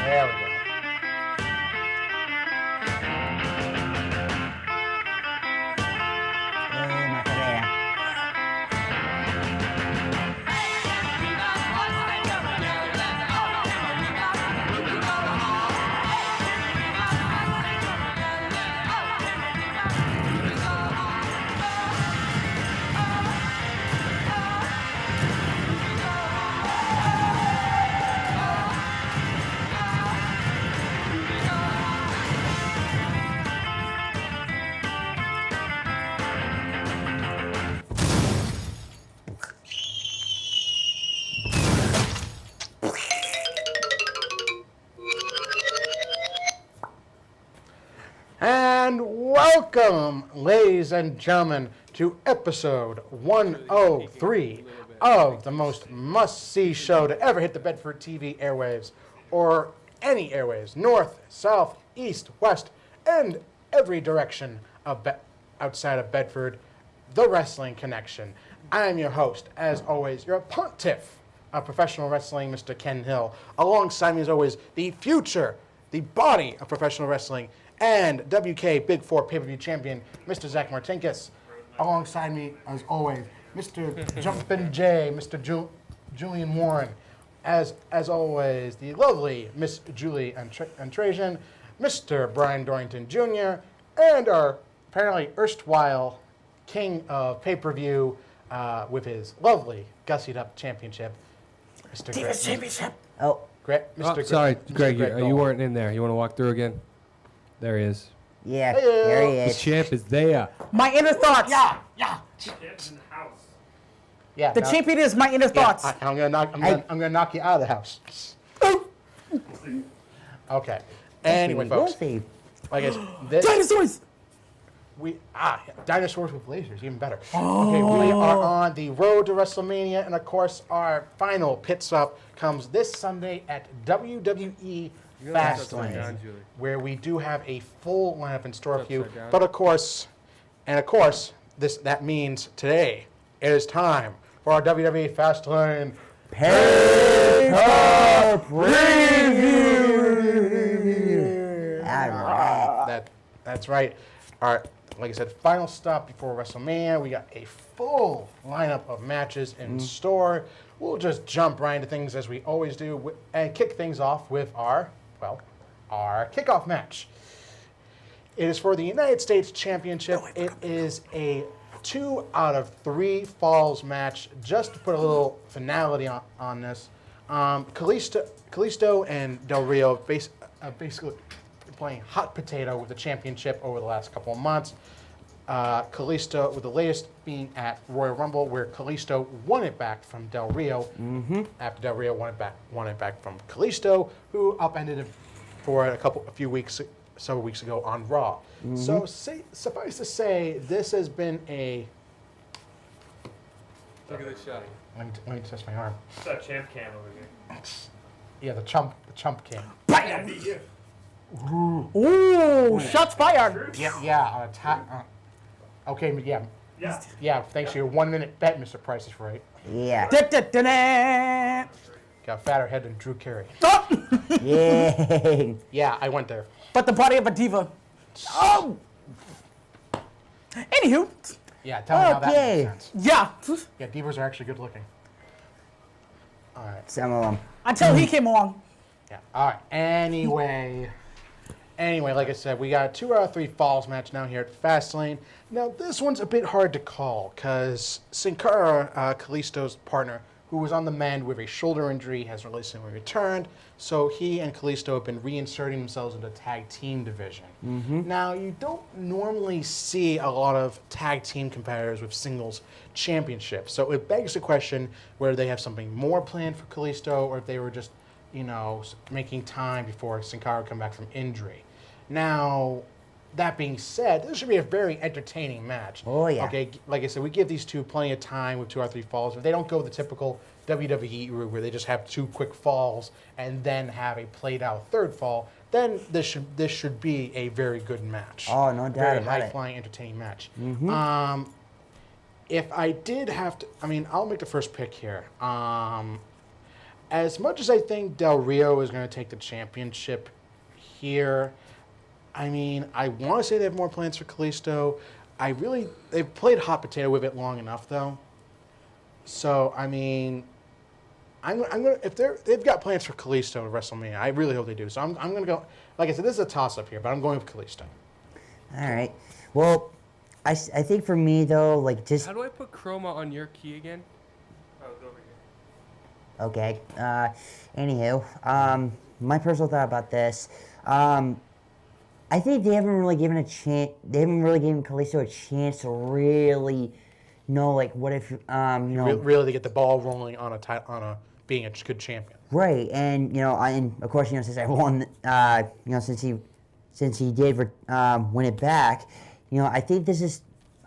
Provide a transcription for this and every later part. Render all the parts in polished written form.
There we go. And welcome, ladies and gentlemen, to episode 103 of the most must-see show to ever hit the Bedford TV airwaves, or any airwaves, north, south, east, west, and every direction of outside of Bedford, the Wrestling Connection. I am your host, as always, your pontiff of professional wrestling, Mr. Ken Hill. Alongside me, as always, the future, the body of professional wrestling, and WK Big Four Pay-Per-View champion, Mr. Zach Martinkus. Alongside me, as always, Mr. Jumpin' J, Mr. Julian Warren. As always, the lovely Miss Julie Antrajan, Mr. Brian Dorrington Jr., and our apparently erstwhile king of pay-per-view with his lovely gussied up championship, Mr. Greg. Championship. Oh. Mr. Sorry, Greg, Greg you weren't in there. You want to walk through again? There he is. Yeah, Hey-o. there he The is. champ is there. My inner thoughts. Yeah. Champ's in the house. Yeah. The champion is my inner thoughts. I'm gonna knock you out of the house. Okay. Anyway, folks, Wolfie. like I said, this Dinosaurs. dinosaurs with lasers, even better. Okay, we are on the road to WrestleMania, and of course, our final pit stop comes this Sunday at WWE Fastlane, where we do have a full lineup in store for you. But of course, that means today it is time for our WWE Fastlane Pay-Per-PreView. All right. That's right. Our, like I said, final stop before WrestleMania. We got a full lineup of matches in store. We'll just jump right into things as we always do and kick things off with our kickoff match. It is for the United States Championship. It is a 2 out of 3 falls match. Just to put a little finality on this, Kalisto and Del Rio basically playing hot potato with the championship over the last couple of months. Kalisto, with the latest being at Royal Rumble, where Kalisto won it back from Del Rio. After Del Rio won it back from Kalisto, who upended it for several weeks ago on Raw. So suffice to say, this has been a. Look at this shot. Let me test my arm. It's that champ cam over here. Yeah, the chump cam. Bam. Ooh, shots fired. Yeah, on attack. Okay, yeah. Thanks to your 1 minute bet, Mr. Price is Right. Yeah. Da-da-da-da. Got a fatter head than Drew Carey. Oh, Yay. Yeah, I went there. but the body of a diva. Oh. Anywho, Yeah, tell me how that Okay. makes sense. yeah. Yeah, divas are actually good looking. All right. Some of them. Until he came along. Yeah. All right. Anyway, like I said, we got a 2 out of 3 falls match now here at Fastlane. Now, this one's a bit hard to call because Sin Cara, Kalisto's partner, who was on the mend with a shoulder injury, has recently returned. So he and Kalisto have been reinserting themselves into the tag team division. Now, you don't normally see a lot of tag team competitors with singles championships. So it begs the question whether they have something more planned for Kalisto or if they were just, making time before Sin Cara come back from injury. Now, that being said, this should be a very entertaining match. Oh, yeah. Okay, like I said, we give these two plenty of time with 2 or 3 falls. If they don't go the typical WWE route where they just have 2 quick falls and then have a played out 3rd fall, then this should be a very good match. Oh, no doubt very about it. high-flying, entertaining match. If I did have to, I'll make the first pick here. as much as I think Del Rio is going to take the championship here, I mean, I want to say they have more plans for Kalisto. They've played hot potato with it long enough, though. So, I mean, I'm gonna if they've got plans for Kalisto at WrestleMania, I really hope they do. So I'm gonna go. Like I said, this is a toss-up here, but I'm going with Kalisto. All right. Well, I think for me though, like just How do I put chroma on your key again? Oh, it's over here. okay. Anywho, my personal thought about this, I think they haven't really given a chance. They haven't really given Kalisto a chance to really know, like, what if Really to get the ball rolling on being a good champion. right, and and of course, since I won, since he did win it back, I think this is.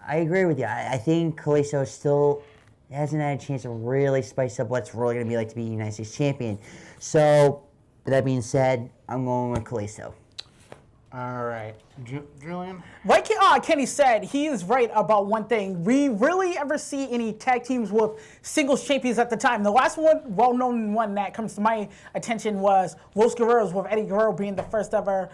I agree with you. I think Kalisto still hasn't had a chance to really spice up what's really going to be like to be United States champion. So, with that being said, I'm going with Kalisto. All right, Julian. Like Kenny said, he is right about one thing. We rarely ever see any tag teams with singles champions at the time. The last one, well-known one that comes to my attention was Los Guerreros, with Eddie Guerrero being the first ever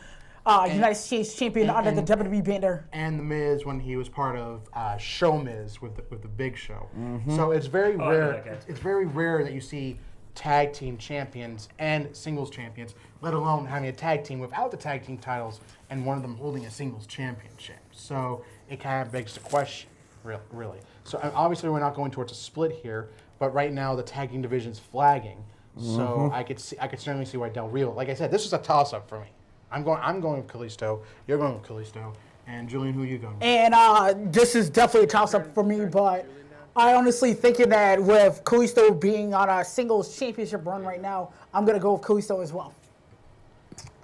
United States champion under the WWE banner. And The Miz when he was part of Show Miz with the Big Show. So it's very rare. It's very rare that you see tag team champions and singles champions, let alone having a tag team without the tag team titles and one of them holding a singles championship. So it kind of begs the question, really. So obviously we're not going towards a split here, but right now the tag team division's flagging. So I could certainly see why Del Rio. Like I said, this is a toss-up for me. I'm going with Kalisto. You're going with Kalisto. And Julian, who are you going with? And this is definitely a toss-up for me, but I honestly thinking that with Kalisto being on a singles championship run right now, I'm going to go with Kalisto as well.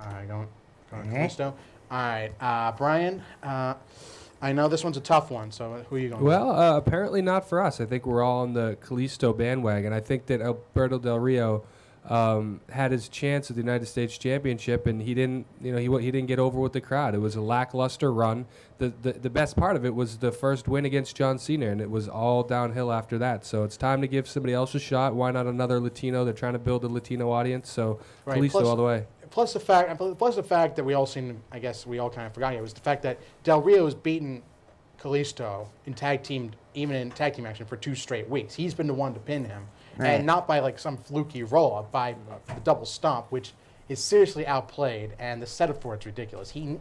All right, going with Kalisto. All right, Brian, I know this one's a tough one, so who are you going with? Well, apparently not for us. I think we're all on the Kalisto bandwagon. I think that Alberto Del Rio had his chance at the United States Championship, and he didn't. He didn't get over with the crowd. It was a lackluster run. The best part of it was the first win against John Cena, and it was all downhill after that. So it's time to give somebody else a shot. Why not another Latino? They're trying to build a Latino audience, so Kalisto all the way. Plus the fact that we all kind of forgot here was the fact that Del Rio has beaten Kalisto in tag team action for 2 straight weeks. He's been the one to pin him. Right. And not by like some fluky roll-up, by the double stomp, which is seriously outplayed, and the setup for it's ridiculous. He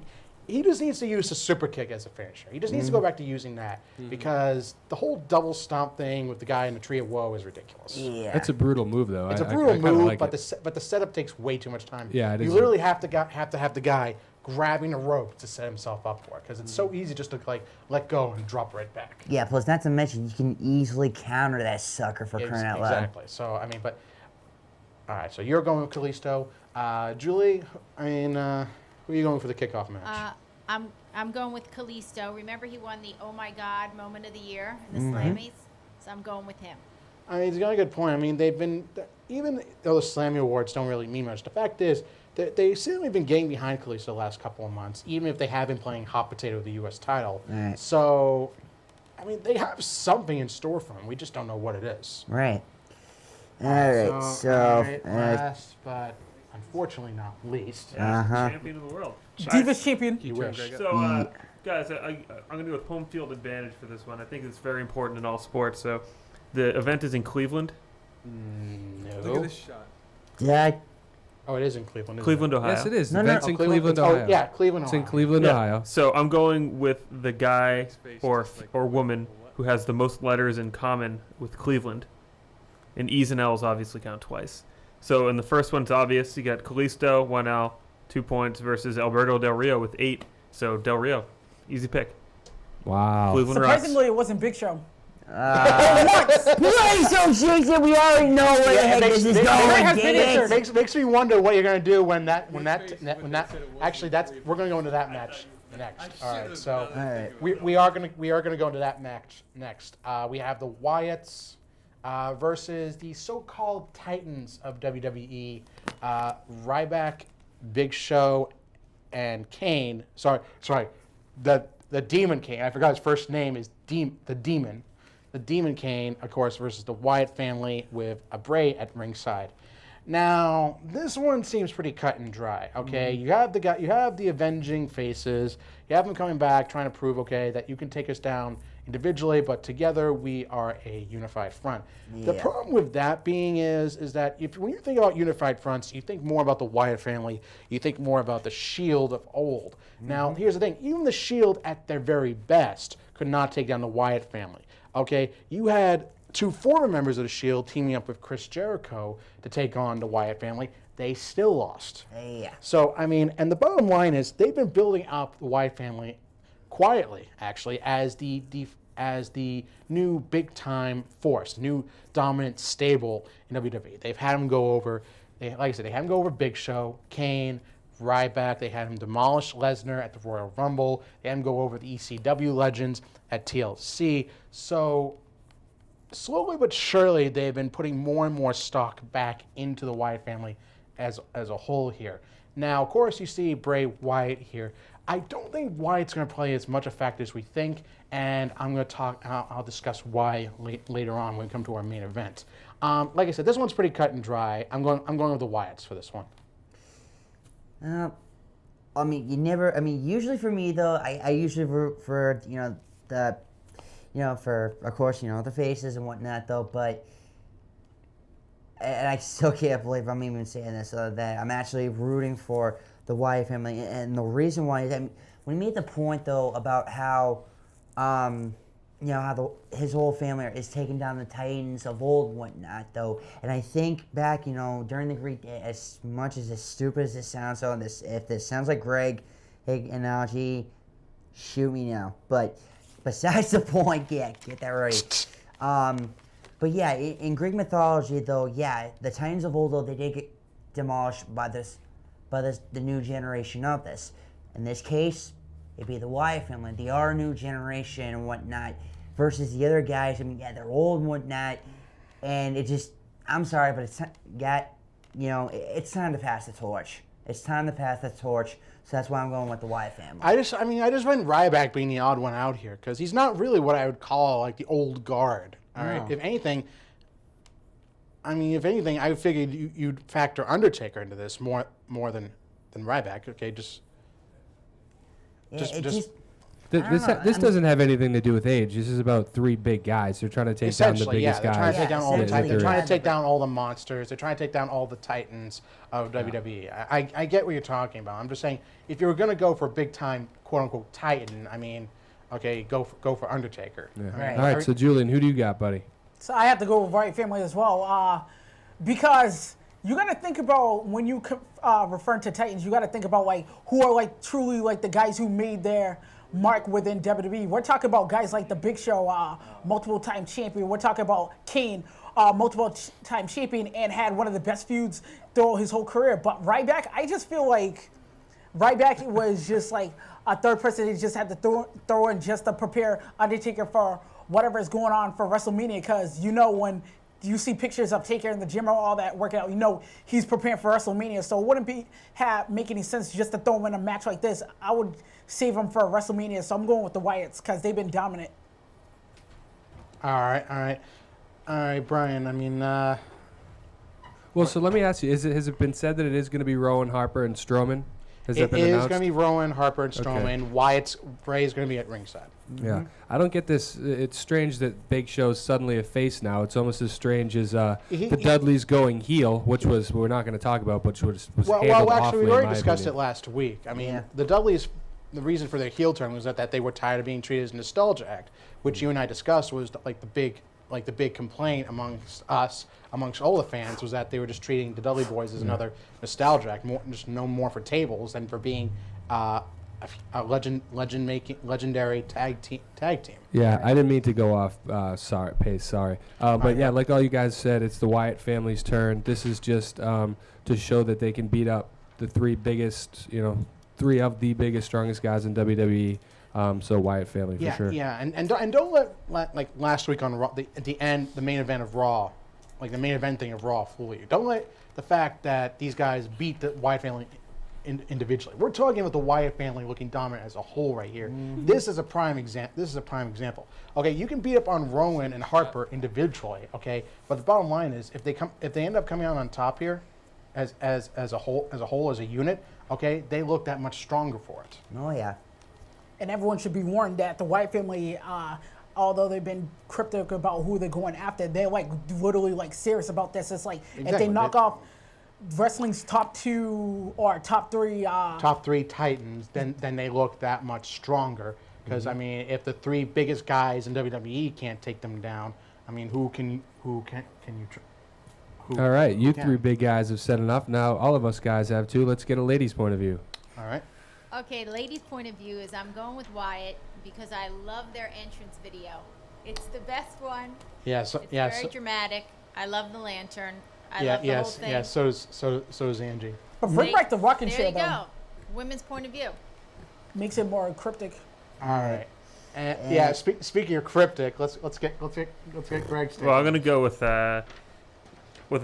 just needs to use the super kick as a finisher. He just needs to go back to using that, because the whole double stomp thing with the guy in the Tree of Woe is ridiculous. Yeah. It's a brutal move, though. It's a brutal move, like but it. the setup takes way too much time. Yeah, it you is. literally have to have the guy grabbing a rope to set himself up for it, because it's so easy just to let go and drop right back. Yeah, plus not to mention you can easily counter that sucker for crying out loud. Exactly. So all right. So you're going with Kalisto, Julie. Who are you going for the kickoff match? I'm going with Kalisto. Remember, he won the Oh My God Moment of the Year in the Slammies, so I'm going with him. He's got a good point. They've been, even though the Slammy Awards don't really mean much, the fact is they certainly been getting behind Kalisto the last couple of months, even if they have been playing hot potato with the U.S. title. Right. So, they have something in store for him. We just don't know what it is. Right. All right. So, last but unfortunately not least. Champion of the world. Divas champion. You wish. So, guys, I'm going to do a home field advantage for this one. I think it's very important in all sports. So, the event is in Cleveland. No. Look at this shot. yeah, Oh, it is in Cleveland. Cleveland, Ohio. Yes, it is. No, The no. event's in Cleveland, Cleveland, Ohio. Oh, yeah, Cleveland, It's Ohio. in Cleveland, Yeah. Ohio. So I'm going with the guy or woman who has the most letters in common with Cleveland. And E's and L's obviously count twice. So in the first one, it's obvious. You got Kalisto, 1 L, 2 points, versus Alberto Del Rio with 8. So Del Rio, easy pick. Wow. Cleveland rocks. Surprisingly, it wasn't Big Show. play so Jason. We already know where the heck this is going. has been Dang it. answered. Makes me wonder what you're gonna do when that actually we're gonna go into that match next. All right, so All right. we are gonna go into that match next. We have the Wyatts versus the so-called Titans of WWE, Ryback, Big Show, and Kane. Sorry, the Demon Kane. I forgot his first name is the Demon. The Demon Kane, of course, versus the Wyatt family with a Bray at ringside. Now, this one seems pretty cut and dry. Okay, you have the avenging faces. You have them coming back, trying to prove, okay, that you can take us down individually, but together we are a unified front. The problem with that being is that when you think about unified fronts, you think more about the Wyatt family. You think more about the Shield of old. Now, here's the thing: even the Shield, at their very best, could not take down the Wyatt family. Okay, you had 2 former members of the Shield teaming up with Chris Jericho to take on the Wyatt family. They still lost. Yeah. So, I mean, and the bottom line is they've been building up the Wyatt family quietly, actually, as the new big-time force, new dominant stable in WWE. They've had them go over, like I said, they had them go over Big Show, Kane, Ryback. They had him demolish Lesnar at the Royal Rumble. They had him go over the ECW legends at TLC. So slowly but surely, they've been putting more and more stock back into the Wyatt family as a whole here. Now, of course, you see Bray Wyatt here. I don't think Wyatt's going to play as much a factor as we think, and I'm going to talk. I'll discuss why later on when we come to our main event. Like I said, this one's pretty cut and dry. I'm going with the Wyatts for this one. I mean, usually for me though, I usually root for for of course the faces and whatnot though, but. And I still can't believe I'm even saying this, that I'm actually rooting for the Wyatt family. And the reason why is that when he made the point, though, about how, his whole family is taking down the Titans of old and whatnot, though. And I think back, during the Greek day, as much as stupid as this sounds, so if this sounds like Greg analogy, shoot me now. But besides the point, yeah, get that right. But yeah, in Greek mythology, though, yeah, the Titans of old, though, they did get demolished by the new generation of this. In this case, it'd be the Wyatt family, our new generation and whatnot, versus the other guys. I mean, yeah, they're old and whatnot, and it just, I'm sorry, but it's time to pass the torch. It's time to pass the torch, so that's why I'm going with the Wyatt family. I just went Ryback being the odd one out here, because he's not really what I would call, like, the old guard. All right. If anything, I figured you'd factor Undertaker into this more than Ryback. Okay, This doesn't have anything to do with age. This is about 3 big guys. They're trying to take down the biggest they're guys. Trying to take down all the Titans. They're trying to take down all the monsters. They're trying to take down all the Titans of WWE. I get what you're talking about. I'm just saying, if you were going to go for a big time, quote unquote, Titan, okay, go for Undertaker. Yeah. All right, so Julian, who do you got, buddy? So I have to go with Wyatt family as well, because you got to think about when you refer to Titans, you got to think about who are truly the guys who made their mark within WWE. We're talking about guys like the Big Show, multiple-time champion. We're talking about Kane, multiple-time champion, and had one of the best feuds throughout his whole career. But Ryback, I just feel like Ryback was just like a third person they just had to throw in just to prepare Undertaker for whatever is going on for WrestleMania, because when you see pictures of Taker in the gym or all that working out, he's preparing for WrestleMania. So it wouldn't make any sense just to throw him in a match like this. I would save him for WrestleMania, so I'm going with the Wyatts because they've been dominant. All right, Brian. Well, so let me ask you: has it been said that it is going to be Rowan, Harper, and Strowman? Has that been announced? It is going to be Rowan, Harper, and Strowman. Okay. Bray is going to be at ringside. Yeah, I don't get this. It's strange that Big Show's suddenly a face now. It's almost as strange as the Dudleys going heel, which we're not going to talk about, but was handled awfully, we already discussed it last week. The Dudleys, the reason for their heel turn was that they were tired of being treated as a nostalgia act, which you and I discussed was the big complaint amongst all the fans was that they were just treating the Dudley Boys as another nostalgia act, just known more for tables than for being a legendary tag team. Yeah, I didn't mean to go off sorry. But yeah, like all you guys said, it's the Wyatt family's turn. This is just to show that they can beat up the 3 of the biggest, strongest guys in WWE. So Wyatt family for sure. Yeah, and don't let like last week on Raw, at the end, the main event of Raw, like the main event thing of Raw, fool you. Don't let the fact that these guys beat the Wyatt family individually. We're talking about the Wyatt family looking dominant as a whole right here. Mm-hmm. This is a prime example. Okay, you can beat up on Rowan and Harper individually. Okay, but the bottom line is if they end up coming out on top here, as a whole as a unit, okay, they look that much stronger for it. Oh yeah. And everyone should be warned that the Wyatt family, although they've been cryptic about who they're going after, they're like literally like serious about this. It's like if Exactly. they knock off wrestling's top 2 or top 3, Top 3 Titans, then they look that much stronger. Because I mean, if the 3 biggest guys in WWE can't take them down, I mean, who can you? All right, you can? 3 big guys have said enough. Now all of us guys have too. Let's get a lady's point of view. All right. Okay, ladies' point of view is I'm going with Wyatt because I love their entrance video. It's the best one. Yeah. So, It's yeah. very So, dramatic. I love the lantern. I yeah. love the whole Yes. thing. Yeah. So does Angie. but bring back the rocking There chair you though. go. Women's point of view. Makes it more cryptic. All right. And yeah. Speaking of cryptic, let's get Greg's take. Well, I'm gonna go with a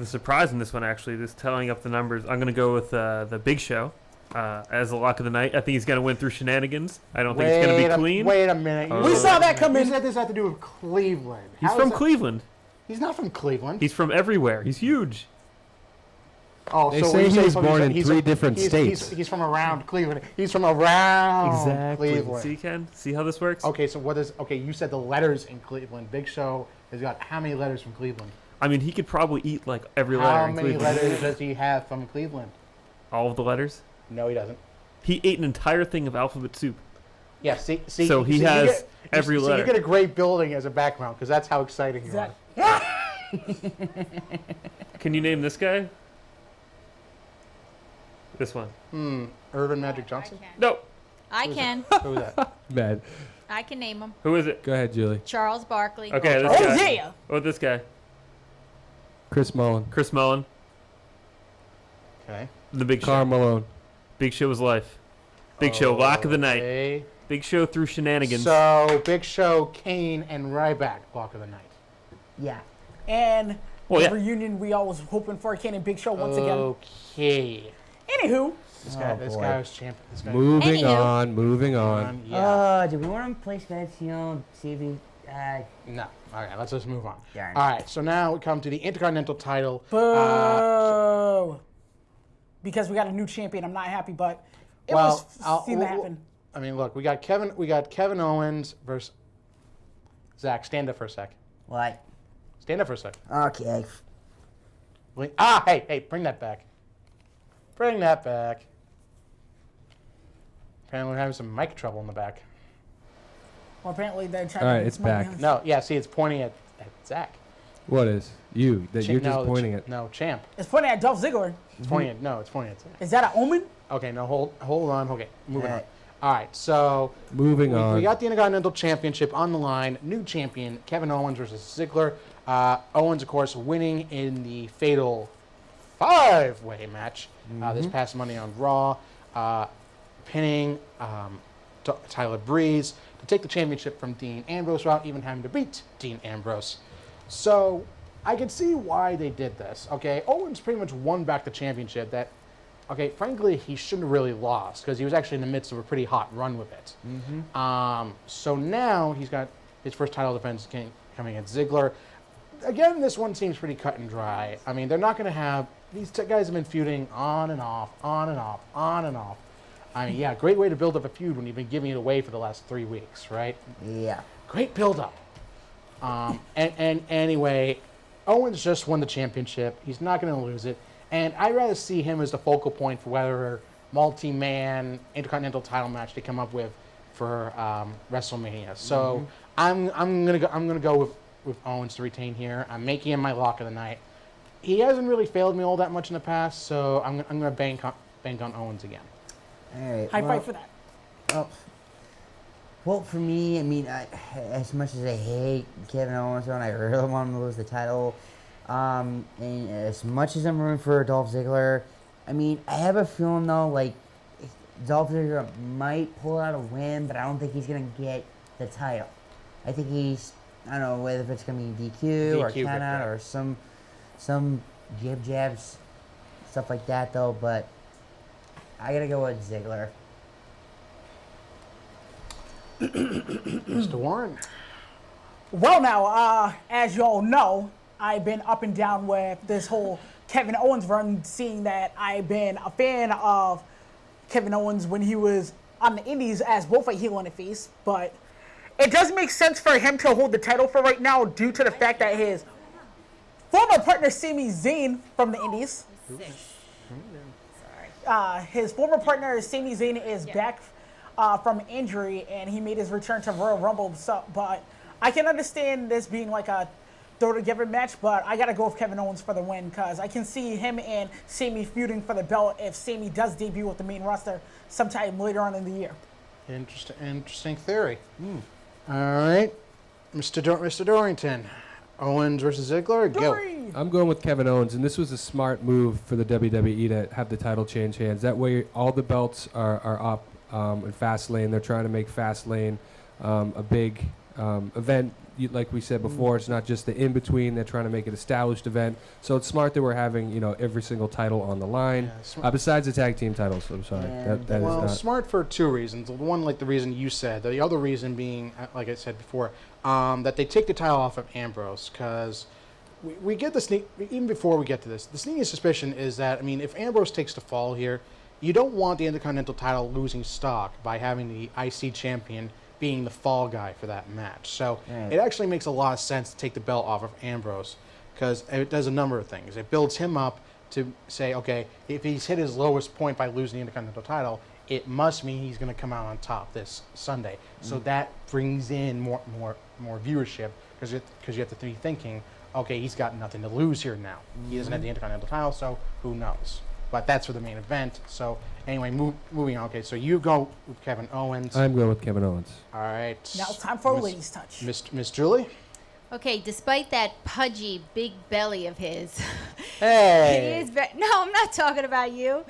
surprise in this one. Actually, just telling up the numbers. I'm gonna go with the Big Show as the lock of the night. I think he's gonna win through shenanigans. I don't think it's gonna be clean. Wait a minute. We saw that come You in. said this had to do with Cleveland. He's How from is that- Cleveland. He's not from Cleveland. He's from everywhere. He's huge. Oh, They so say when you he say was from- born in he's 3 a- different he's- states. He's from around Cleveland. He's from around Cleveland. See, Ken? See how this works? Okay, so what is? Okay, you said the letters in Cleveland. Big Show has got how many letters from Cleveland? I mean, he could probably eat like every letter How in many Cleveland. letters does he have from Cleveland? All of the letters. No, he doesn't. He ate an entire thing of alphabet soup. Yeah, see. So he you has get- every so letter. you get a great building as a background because that's how exciting you are. Exactly. Can you name this guy? This one. Urban Magic Johnson. No. I can. Who is that? Man, I can name him. Who is it? go ahead, Julie. Charles Barkley. Okay, this Oh guy. yeah. Oh, this guy. Chris Mullen, Chris Mullen. Okay. The Big Show. Carl Malone. Big Show was life. Big Show, lock of the night. Okay. Big Show through shenanigans. So Big Show, Kane, and Ryback lock of the night. Yeah. And Well, the yeah. reunion we all was hoping for, Kane and Big Show once again. Okay. Anywho, This guy, Oh, this boy. guy was champion. This guy. Moving Anywho. on, moving on. Yeah. Do we want to place bets? You know, see if we. No. Okay, let's just move on. Darn. All right, so now we come to the Intercontinental title. boo. Because we got a new champion, I'm not happy, but it was seen to happen. I mean, look, we got Kevin Owens versus Zach. Stand up for a sec. What? Stand up for a sec. Okay. Hey, bring that back. Bring that back. Apparently we're having some mic trouble in the back. Well, apparently they're trying All to right, get it's some money back. on- No, yeah, see, it's pointing at Zach. What is? You. That you're just No, pointing at. No, Champ. It's pointing at Dolph Ziggler. It's pointing at, no, it's pointing at Zach. Is that an omen? Okay, no, hold on. Okay, moving on. Alright. All right, so Moving we on. got the Intercontinental Championship on the line. New champion, Kevin Owens versus Ziggler. Owens, of course, winning in the fatal 5-way match this past Monday on Raw, pinning Tyler Breeze to take the championship from Dean Ambrose without even having to beat Dean Ambrose. So I can see why they did this. Okay, Owens pretty much won back the championship that, okay, frankly, he shouldn't have really lost because he was actually in the midst of a pretty hot run with it. So now he's got his first title defense coming against Ziggler. Again, this one seems pretty cut and dry. I mean, they're not going to have, these guys have been feuding on and off, on and off, on and off. I mean, yeah, great way to build up a feud when you've been giving it away for the last 3 weeks, right? Yeah. Great build up. And anyway, Owens just won the championship. He's not going to lose it. And I'd rather see him as the focal point for whatever multi-man intercontinental title match they come up with for WrestleMania. So I'm gonna go with Owens to retain here. I'm making him my lock of the night. He hasn't really failed me all that much in the past, so I'm gonna bank on Owens again. All right. High well, five for that. Well, for me, I mean, as much as I hate Kevin Owens, and I really want him to lose the title, and as much as I'm rooting for Dolph Ziggler, I mean, I have a feeling, though, like, Dolph Ziggler might pull out a win, but I don't think he's going to get the title. I think he's, I don't know, whether if it's going to be DQ or DQ, count out yeah. or some jabs, stuff like that, though, but I got to go with Ziggler. Mr. Warren. Well, now, as you all know, I've been up and down with this whole Kevin Owens' run, seeing that I've been a fan of Kevin Owens when he was on the Indies as both a heel and a face. But it does make sense for him to hold the title for right now due to the fact that his former partner, Sami Zayn, from the Indies, his former partner, Sami Zayn, is back from injury, and he made his return to Royal Rumble. So, but I can understand this being like a throw-together match, but I got to go with Kevin Owens for the win because I can see him and Sami feuding for the belt if Sami does debut with the main roster sometime later on in the year. Interesting theory. All right, Mr. Dorrington, Owens versus Ziggler. Go. I'm going with Kevin Owens, and this was a smart move for the WWE to have the title change hands. That way, all the belts are up in Fastlane. They're trying to make Fastlane a big event. Like we said before, it's not just the in-between. They're trying to make it an established event. So it's smart that we're having, every single title on the line. Yeah, besides the tag team titles, I'm sorry. Yeah. That is not. Smart for two reasons. One, like the reason you said. The other reason being, like I said before, that they take the title off of Ambrose because we get the sneak. Even before we get to this, the sneaky suspicion is that if Ambrose takes the fall here, you don't want the Intercontinental title losing stock by having the IC champion being the fall guy for that match. So it actually makes a lot of sense to take the belt off of Ambrose because it does a number of things. It builds him up to say, okay, if he's hit his lowest point by losing the Intercontinental title, it must mean he's going to come out on top this Sunday. So that brings in more viewership because you have to be thinking, okay, he's got nothing to lose here now. He doesn't have the Intercontinental title, so who knows? But that's for the main event. So anyway, moving on. Okay, so you go with Kevin Owens. I'm going with Kevin Owens. All right. Now it's time for a ladies' touch. Miss Julie? Okay, despite that pudgy big belly of his, Hey. he is no, I'm not talking about you.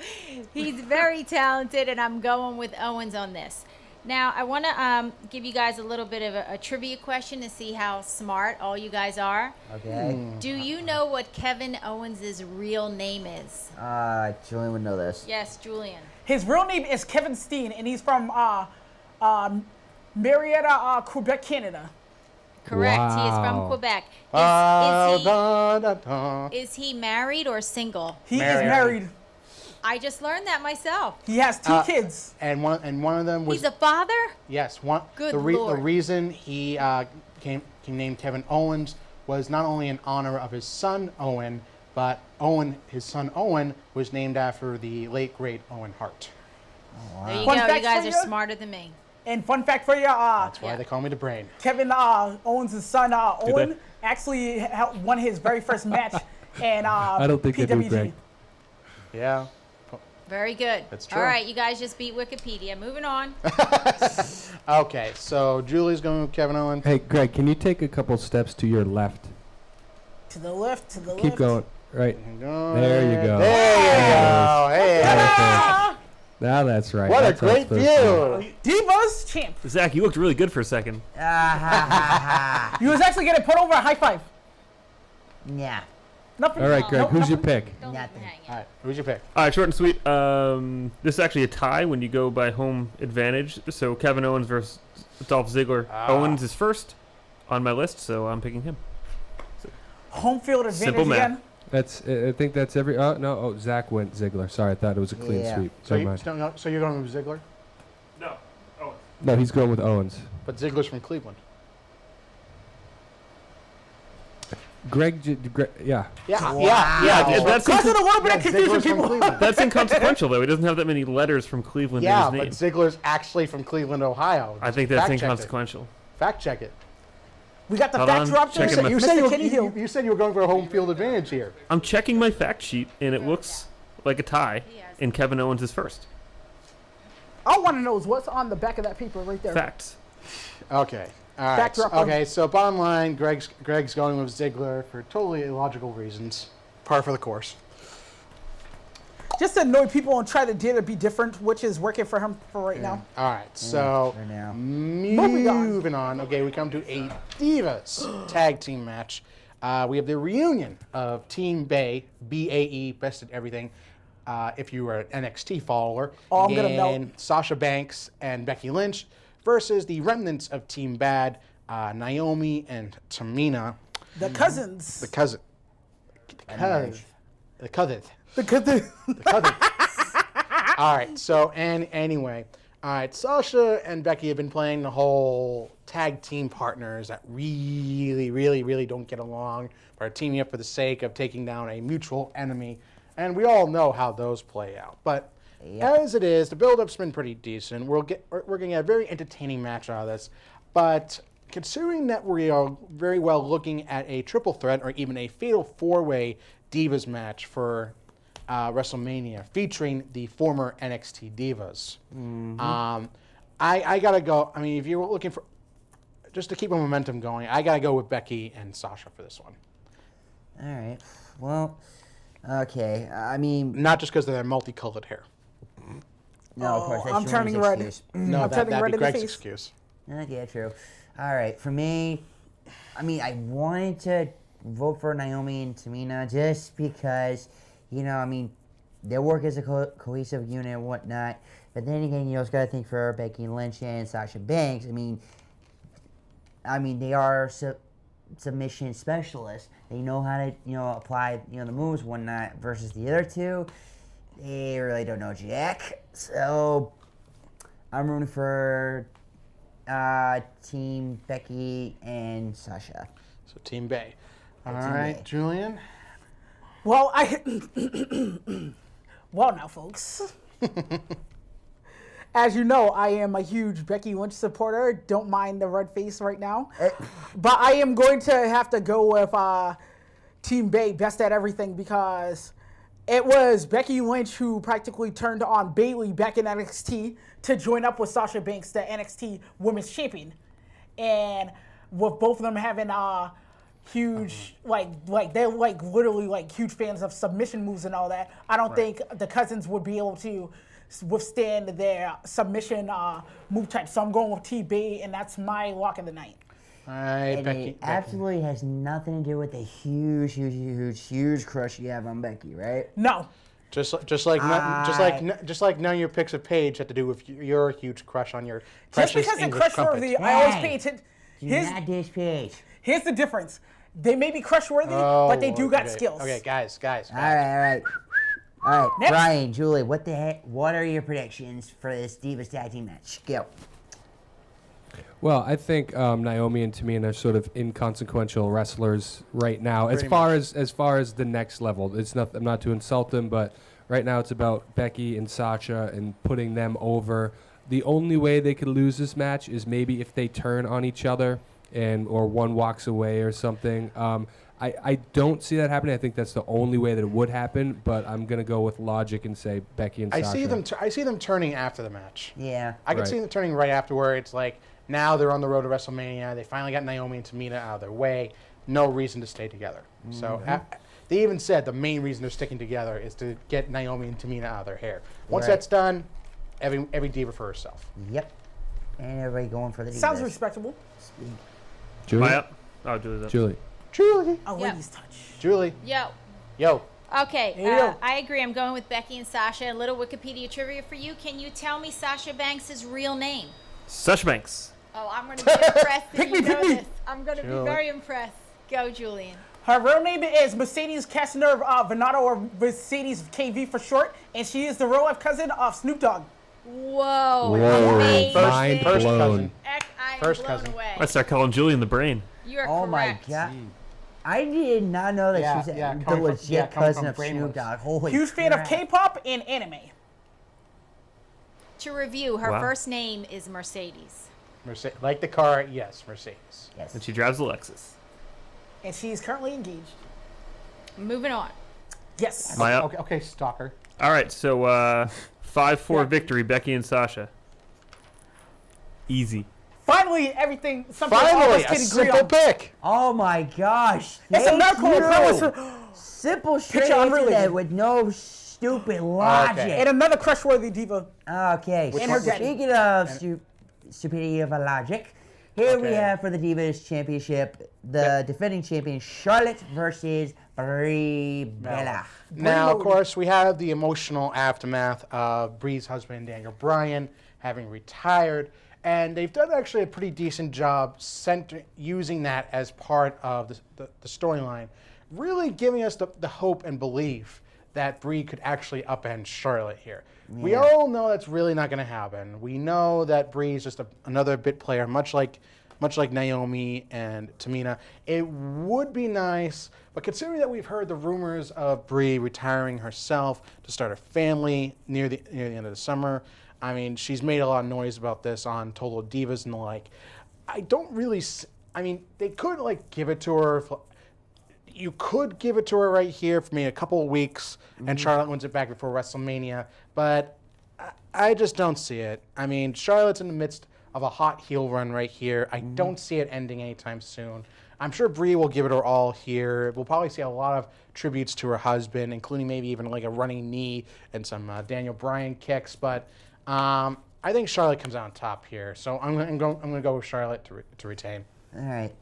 He's very talented, and I'm going with Owens on this. Now, I want to give you guys a little bit of a trivia question to see how smart all you guys are. Okay. Do you know what Kevin Owens' real name is? Julian would know this. Yes, Julian. His real name is Kevin Steen, and he's from Marietta, Quebec, Canada. Correct. He is Wow. from Quebec. Is he married or single? He is married. I just learned that myself. He has two kids. And one of them was He's a father? yes. One Good the Lord. reason he came named Kevin Owens was not only in honor of his son Owen, but his son Owen was named after the late great Owen Hart. There you Fun go. You fact guys for are you? smarter than me. And fun fact for you, That's why they call me the brain. Kevin Owens' son Owen actually won his very first match in I don't think they do, PWG. Greg. Yeah. Very good. That's true. All right, you guys just beat Wikipedia. Moving on. Okay, so Julie's going with Kevin Owens. Hey, Greg, can you take a couple steps to your left? To the left, to the left. Keep going. Right. There you go. There you go. Hey. Perfect. Now that's right. What a That's how it's great supposed to view. Divas champ. Zach, you looked really good for a second. You was actually getting put over a high five. Yeah. Nothing. be. All right, Greg, Nope, who's your nothing. pick? Don't Nothing. hang it. All right, who's your pick? All right, short and sweet. This is actually a tie when you go by home advantage. So Kevin Owens versus Dolph Ziggler. Owens is first on my list, so I'm picking him. Home field advantage Simple math. again. I think that's every. Oh no! Oh, Zach went Ziggler. Sorry, I thought it was a clean Yeah. sweep. So, Never mind. so you're going with Ziggler? No. Owens. No, he's going with Owens. But Ziggler's from Cleveland. Greg, yeah. Yeah, Wow. Yeah, that's Causing a little bit of Ziggler's confusion, from people. Cleveland. that's inconsequential though. He doesn't have that many letters from Cleveland Yeah, in his but name. Ziggler's actually from Cleveland, Ohio. I think that's Fact checked it. inconsequential. Fact check it. We got the Hold fact on, drop checking there. my- You said Mr. Kenny Hill. you said you were going for a home field advantage here. I'm checking my fact sheet, and it looks like a tie, and Kevin Owens is first. I want to know is what's on the back of that paper right there. Facts. Okay. All right. Back drop Okay. So bottom line, Greg's going with Ziggler for totally illogical reasons. Par for the course. Just to annoy people and try to dare to be different, which is working for him for right now. All right. So for now. moving on. Okay, we come to a Divas tag team match. We have the reunion of Team Bay, BAE, Best at Everything. If you were an NXT follower, Oh, I'm gonna melt. and Sasha Banks and Becky Lynch versus the remnants of Team Bad, Naomi and Tamina, The cousins. the cousin. The Cousins. The Cousins. All right. So anyway, all right. Sasha and Becky have been playing the whole tag team partners that really don't get along, but are teaming up for the sake of taking down a mutual enemy, and we all know how those play out. But as it is, the build-up's been pretty decent. We're going to get a very entertaining match out of this, but considering that we are very well looking at a triple threat or even a fatal four-way Divas match for WrestleMania featuring the former NXT Divas. I got to go. I mean, if you're looking for, just to keep the momentum going, I got to go with Becky and Sasha for this one. All right. Well, okay. I mean, Not just because of their multicolored hair. no, of course. That's I'm your turning only red. excuse. No, I'm turning that'd red be in the Greg's face. excuse. Yeah, true. All right, for me, I mean, I wanted to vote for Naomi and Tamina just because, I mean, they work as a cohesive unit and whatnot. But then again, you also got to think for Becky Lynch and Sasha Banks. I mean, they are submission specialists. They know how to, apply, the moves and whatnot. Versus the other two, they really don't know jack. So I'm rooting for Team Becky and Sasha. So Team Bay. All Team right, Bay. Julian. Well, well now, folks. As you know, I am a huge Becky Lynch supporter. Don't mind the red face right now. But I am going to have to go with Team Bay, best at everything, because it was Becky Lynch who practically turned on Bayley back in NXT to join up with Sasha Banks, the NXT Women's Champion. And with both of them having huge, like they're like literally like huge fans of submission moves and all that, I don't think the Cousins would be able to withstand their submission move type. So I'm going with Team Bay, and that's my lock of the night. All right, And Becky. it absolutely has nothing to do with the huge crush you have on Becky, right? No. Just like none of your picks of Paige had to do with your huge crush on your Just precious because they're English crumpet. crushworthy, I always Hey. pay attention. Do not dish Paige. Here's the difference. They may be crushworthy, but they do got skills. Okay, guys. All right. Next. Brian, Julie, what are your predictions for this Divas Tag Team match? Go. Well, I think Naomi and Tamina are sort of inconsequential wrestlers right now. As Pretty far as the next level, it's not. I'm not to insult them, but right now it's about Becky and Sasha and putting them over. The only way they could lose this match is maybe if they turn on each other or one walks away or something. I don't see that happening. I think that's the only way that it would happen, but I'm going to go with logic and say Becky and Sasha. I see them turning after the match. Yeah. I can Right. see them turning right afterwards. Like, now they're on the road to WrestleMania. They finally got Naomi and Tamina out of their way. No reason to stay together. So they even said the main reason they're sticking together is to get Naomi and Tamina out of their hair. Once Right. that's done, every diva for herself. Yep. And everybody going for the Divas. Sounds respectable. Julie? Am I up? Oh, Julie's up. Julie. Julie. A Yeah. lady's touch. Julie. Yo. Yo. Okay, Yeah. I agree. I'm going with Becky and Sasha. A little Wikipedia trivia for you. Can you tell me Sasha Banks' real name? Sasha Banks. Oh, I'm going to be impressed that Pick you me, know pick me. this. I'm going to be Julie. very impressed. Go, Julian. Her real name is Mercedes Casanova Venato, or Mercedes KV for short, and she is the real-life cousin of Snoop Dogg. Whoa. Whoa. Amazing. Mind First blown. cousin. I'm First blown cousin. away. I start calling Julian the brain. You are Oh my correct. god. I did not know that Yeah, she's yeah, the coming from- legit yeah, coming cousin from of Snoop Brainless. Dogg. Holy Huge fan of crap. K-pop and anime. To review, her Wow. first name is Mercedes. Like the car, yes, Mercedes. Yes. And she drives a Lexus. And she's currently engaged. Moving on. Yes. Am I up? Okay, stalker. All right, so 5-4 victory, Becky and Sasha. Easy. Finally, something all of Finally, us a can agree simple on. pick. Oh my gosh. It's a thank miracle. you. I promise. Simple straight Picture answer unrelated. that with no stupid logic. And another crushworthy diva. Okay, And her daddy. speaking of stupidity of a logic, here we Okay. have for the Divas Championship, the defending champion Charlotte versus Brie Bella. Now, of course, we have the emotional aftermath of Brie's husband, Daniel Bryan, having retired. And they've done actually a pretty decent job using that as part of the storyline, really giving us the hope and belief that Brie could actually upend Charlotte here. Yeah. We all know that's really not going to happen. We know that Brie is just another bit player, much like Naomi and Tamina. It would be nice, but considering that we've heard the rumors of Brie retiring herself to start a family near the end of the summer, I mean, she's made a lot of noise about this on Total Divas and the like. I don't really. I mean, they could give it to her. You could give it to her right here for maybe a couple of weeks, and Charlotte wins it back before WrestleMania. But I just don't see it. I mean, Charlotte's in the midst of a hot heel run right here. I don't see it ending anytime soon. I'm sure Brie will give it her all here. We'll probably see a lot of tributes to her husband, including maybe even a running knee and some Daniel Bryan kicks. But I think Charlotte comes out on top here. So I'm going to go with Charlotte to retain. All right.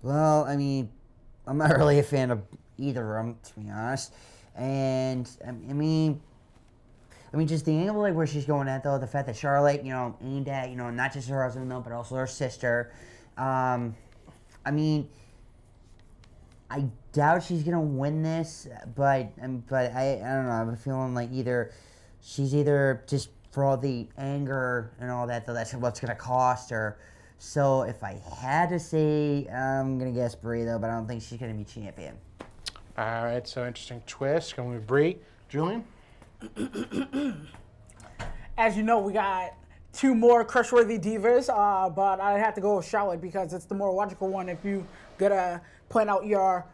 Well, I mean, I'm not really a fan of either of them, to be honest. And I mean, just the angle where she's going at, though, the fact that Charlotte, aimed at, not just her husband, though, but also her sister. I mean, I doubt she's gonna win this, but I don't know. I have a feeling she's just for all the anger and all that, though, that's what's gonna cost her. So if I had to say, I'm gonna guess Brie, though, but I don't think she's gonna be champion. All right, so interesting twist. Going with Brie. Julian? As you know, we got 2 more crush-worthy divas, but I'd have to go with Charlotte because it's the more logical one if you gotta plan out your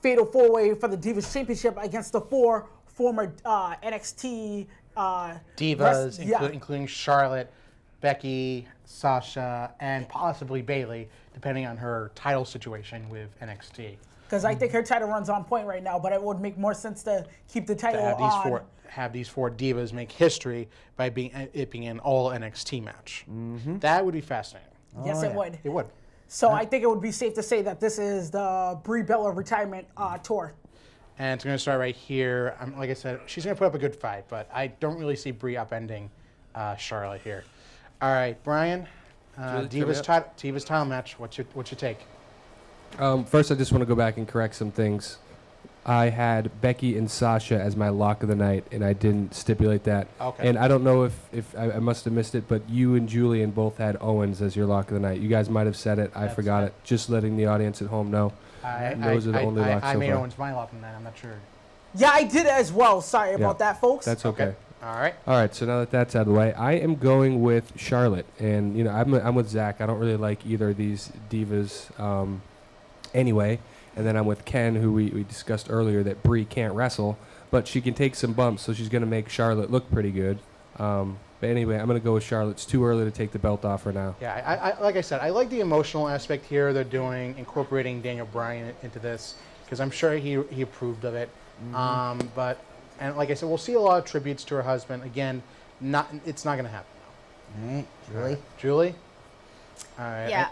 fatal 4-way for the Divas Championship against the 4 former NXT divas, including Charlotte, Becky, Sasha, and possibly Bayley, depending on her title situation with NXT. Because I think her title run's on point right now, but it would make more sense to keep the title on. Have these 4 divas make history by being an all NXT match. Mm-hmm. That would be fascinating. Yes, it would. It would. So I think it would be safe to say that this is the Brie Bella retirement tour. And it's going to start right here. Like I said, she's going to put up a good fight, but I don't really see Brie upending Charlotte here. All right, Brian, Divas title match. What's your take? First, I just want to go back and correct some things. I had Becky and Sasha as my lock of the night, and I didn't stipulate that. Okay. And I don't know if I must have missed it, but you and Julian both had Owens as your lock of the night. You guys might have said it. I forgot it. Just letting the audience at home know. Those are the only locks so far. I made Owens my lock of the night. I'm not sure. Yeah, I did as well. Sorry about that, folks. That's okay. All right. All right. So now that that's out of the way, I am going with Charlotte, and I'm with Zach. I don't really like either of these divas, anyway. And then I'm with Ken, who we discussed earlier, that Brie can't wrestle, but she can take some bumps, so she's going to make Charlotte look pretty good. But anyway, I'm going to go with Charlotte. It's too early to take the belt off her now. Yeah, like I said, I like the emotional aspect here they're doing, incorporating Daniel Bryan into this, because I'm sure he approved of it. Mm-hmm. And like I said, we'll see a lot of tributes to her husband. Again, it's not going to happen. All right, Julie? Julie? All right. Yeah,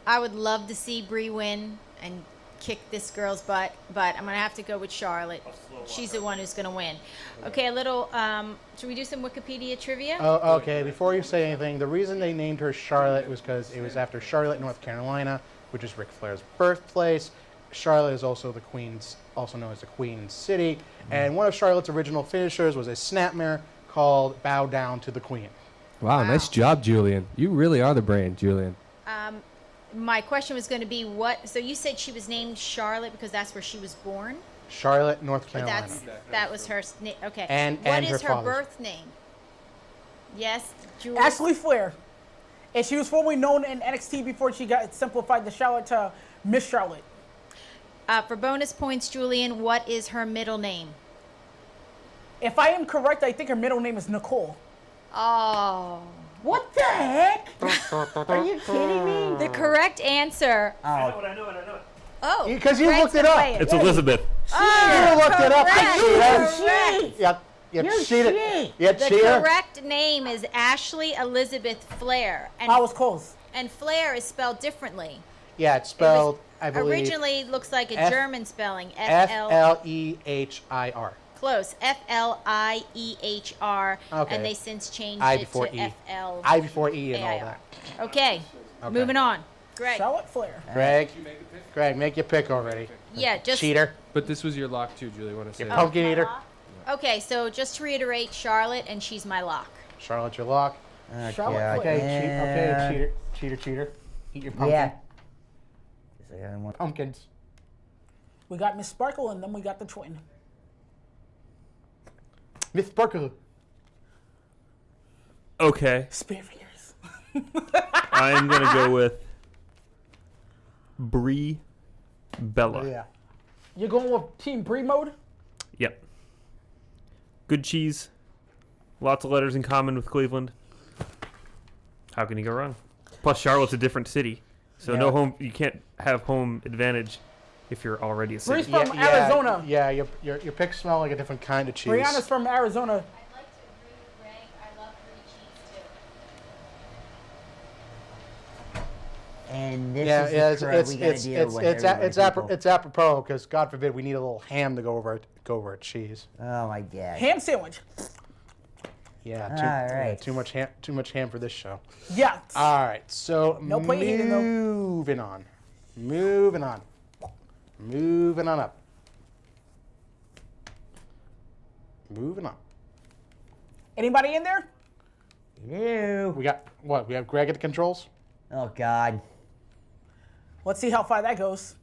I would love to see Brie win and kick this girl's butt, but I'm going to have to go with Charlotte. She's the one who's going to win. Okay, should we do some Wikipedia trivia? Oh, okay. Before you say anything, the reason they named her Charlotte was because it was after Charlotte, North Carolina, which is Ric Flair's birthplace. Charlotte is also also known as the Queen City, and one of Charlotte's original finishers was a snapmare called "Bow Down to the Queen." Wow, nice job, Julian. You really are the brain, Julian. My question was going to be so you said she was named Charlotte because that's where she was born? Charlotte, North Carolina. That was her name. Okay. What is her birth name? Yes, Julie? Ashley Flair. And she was formerly known in NXT before she got simplified to Charlotte to Miss Charlotte. For bonus points, Julian, what is her middle name? If I am correct, I think her middle name is Nicole. Oh. What the heck? Are you kidding me? The correct answer. I know it. Oh. Because you looked it up. It's Elizabeth. You looked it up. Correct. Yep. You cheated. The correct name is Ashley Elizabeth Flair. I was close. And Flair is spelled differently. Yeah, it's spelled, I believe. Originally looks like a German spelling. F-L-E-H-I-R. Close. F-L-I-E-H-R. Okay. And they since changed I it before to E. F-L. I before E and all that. Okay. Moving on. Greg. Charlotte Flair. Greg, make your pick already. Yeah, just cheater. But this was your lock too, Julie. Want to say? Pumpkin eater. Okay, so just to reiterate, Charlotte, and she's my lock. Charlotte, your lock. Charlotte Flair. Okay, cheater. Eat your pumpkin. Yeah. Just like I want- Pumpkins. We got Miss Sparkle, and then we got the twin. Miss Sparkle. Okay, Spear fingers. I'm gonna go with Brie Bella. Yeah. You're going with Team Brie mode? Yep. Good cheese. Lots of letters in common with Cleveland. How can you go wrong? Plus, Charlotte's a different city, so no Yeah. home. You can't have home advantage if you're already a city. Brie's from Arizona. Yeah, your picks smell like a different kind of cheese. Brianna's from Arizona. I'd like to agree with Greg. I love Brie cheese too. And this Yeah, is the crud we gotta deal with. it's apropos because God forbid we need a little ham to go over cheese. Oh my god. Ham sandwich. Yeah, All right. too much ham for this show. Yeah. All right, so No plate heating, though. moving on up. Moving on. Anybody in there? Ew. We got what? We have Greg at the controls. Oh god. Let's see how far that goes.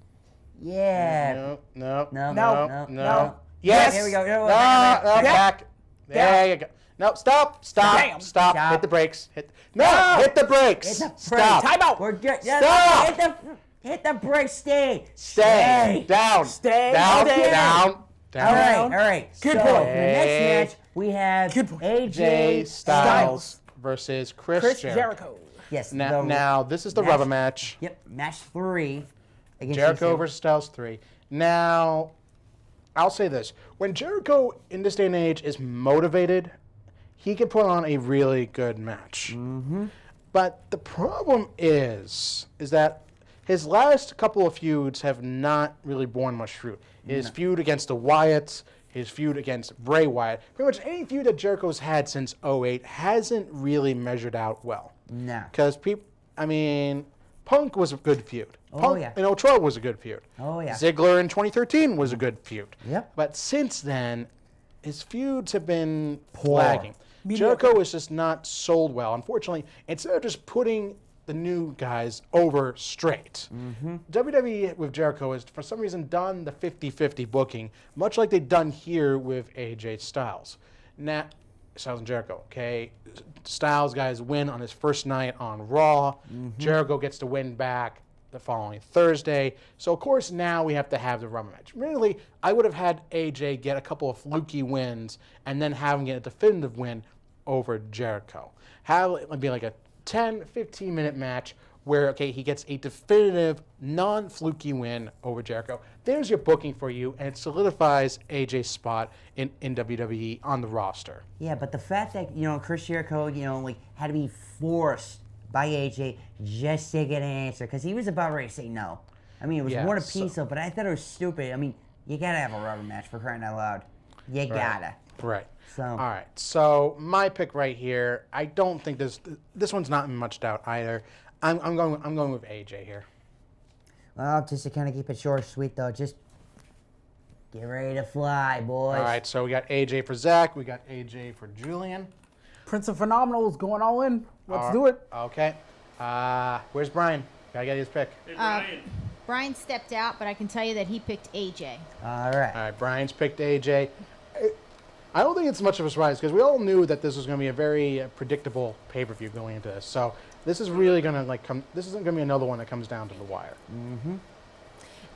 Yeah. No. No. Yes. Here we go. No, Back. back. There you go. No, stop. Damn. Stop. Stop. Hit the brakes. Hit the brakes. Hit the Stop. Time out. We're good. Stop. Hit the brakes. Stay. Stay. Down. Stay. Down. Stay. Down. All right. Down. All right. Good so point. for the next match, we have Good point. AJ Styles versus Chris Jericho. Jericho. Yes. Now this is the match- rubber match. Yep. Match 3 against Jericho AJ. versus Styles 3. Now, I'll say this. When Jericho in this day and age is motivated, he can put on a really good match. Mm-hmm. But the problem is that his last couple of feuds have not really borne much fruit. His feud against the Wyatts, his feud against Bray Wyatt, pretty much any feud that Jericho's had since 2008 hasn't really measured out well. No. Because Punk was a good feud. Oh, Punk yeah. in 2012 was a good feud. Oh, yeah. Ziggler in 2013 was a good feud. Yep. But since then, his feuds have been Poor. lagging. Mediocre. Jericho is just not sold well. Unfortunately, instead of just putting the new guys over straight, WWE with Jericho has, for some reason, done the 50-50 booking, much like they've done here with AJ Styles. Now, Styles and Jericho, okay? Styles guys win on his first night on Raw. Jericho gets the win back the following Thursday. So, of course, now we have to have the rubber match. Really, I would have had AJ get a couple of fluky wins and then have him get a definitive win over Jericho. Have it be like a 10, 15-minute match where, okay, he gets a definitive, non-fluky win over Jericho. There's your booking for you, and it solidifies AJ's spot in WWE on the roster. Yeah, but the fact that, Chris Jericho, had to be forced by AJ just to get an answer, because he was about ready to say no. I mean, it was Yeah, one apiece, though, but I thought it was stupid. I mean, you gotta have a rubber match for crying out loud. You gotta. Right. So. All right. So my pick right here. I don't think this one's not in much doubt either. I'm going with AJ here. Well, just to kind of keep it short and sweet, though, just get ready to fly, boys. All right. So we got AJ for Zach. We got AJ for Julian. Prince of Phenomenal is going all in. Let's do it. Okay. Where's Brian? Gotta get his pick. Brian stepped out, but I can tell you that he picked AJ. All right. All right. Brian's picked AJ. I don't think it's much of a surprise because we all knew that this was going to be a very predictable pay-per-view going into this. So this is really going to come. This isn't going to be another one that comes down to the wire.